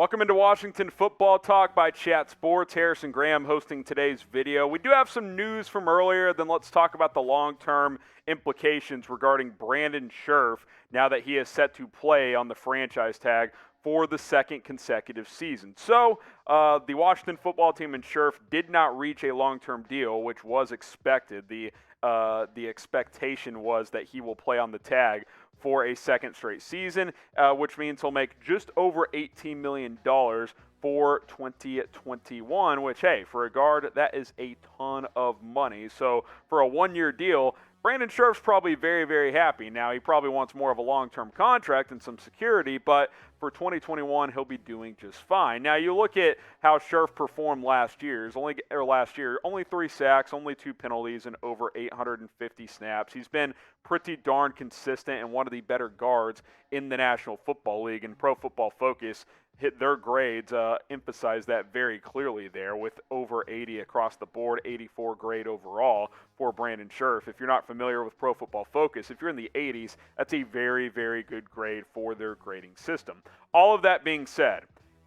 Welcome into Washington Football Talk by Chat Sports. Harrison Graham hosting today's video. We do have some news from earlier, then let's talk about the long-term implications regarding Brandon Scherff now that he is set to play on the franchise tag for the second consecutive season. So, the Washington football team and Scherff did not reach a long-term deal, which was expected. The expectation was that he will play on the tag for a second straight season, which means he'll make just over $18 million for 2021, which, hey, for a guard, that is a ton of money. So for a one-year deal, Brandon Scherff's probably very, very happy. Now, he probably wants more of a long-term contract and some security, but for 2021, he'll be doing just fine. Now, you look at how Scherff performed last year, only 3 sacks, only 2 penalties, and over 850 snaps. He's been pretty darn consistent and one of the better guards in the National Football League, and Pro Football Focus hit their grades, emphasize that very clearly there with over 80 across the board, 84 grade overall for Brandon Scherff. If you're not familiar with Pro Football Focus, if you're in the 80s, that's a very, very good grade for their grading system. All of that being said,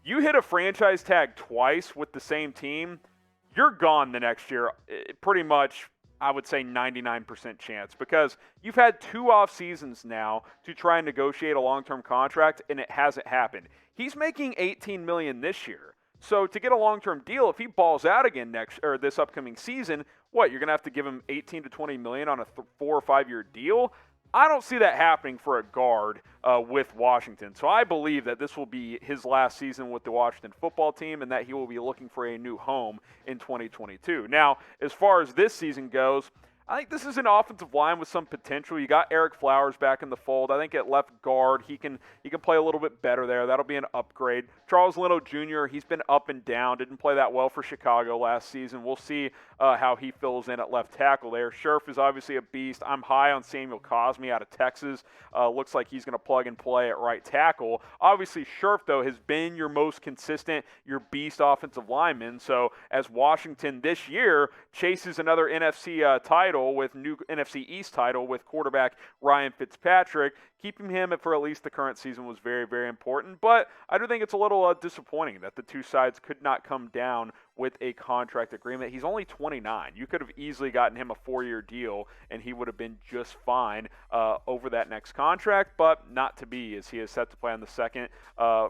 you hit a franchise tag twice with the same team, you're gone the next year, pretty much. I would say 99% chance, because you've had 2 off seasons now to try and negotiate a long-term contract, and it hasn't happened. He's making $18 million this year. So to get a long-term deal, if he balls out again this upcoming season, what, you're going to have to give him $18 to $20 million on a 4 or 5 year deal? I don't see that happening for a guard with Washington. So I believe that this will be his last season with the Washington football team and that he will be looking for a new home in 2022. Now, as far as this season goes, I think this is an offensive line with some potential. You got Eric Flowers back in the fold. I think at left guard, he can play a little bit better there. That'll be an upgrade. Charles Leno Jr., he's been up and down. Didn't play that well for Chicago last season. We'll see how he fills in at left tackle there. Scherff is obviously a beast. I'm high on Samuel Cosmi out of Texas. Looks like he's going to plug and play at right tackle. Obviously, Scherff, though, has been your most consistent, your beast offensive lineman. So as Washington this year chases another NFC title, with new NFC East title with quarterback Ryan Fitzpatrick, keeping him for at least the current season was very, very important. But I do think it's a little disappointing that the two sides could not come down with a contract agreement. He's only 29. You could have easily gotten him a 4-year deal, and he would have been just fine over that next contract, but not to be, as he is set to play on the second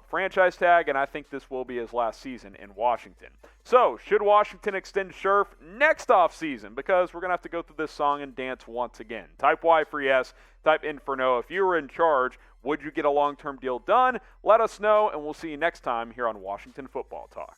franchise tag, and I think this will be his last season in Washington. So, should Washington extend Scherff next offseason? Because we're going to have to go through this song and dance once again. Type Y for yes, type in for no. If you were in charge, would you get a long-term deal done? Let us know, and we'll see you next time here on Washington Football Talk.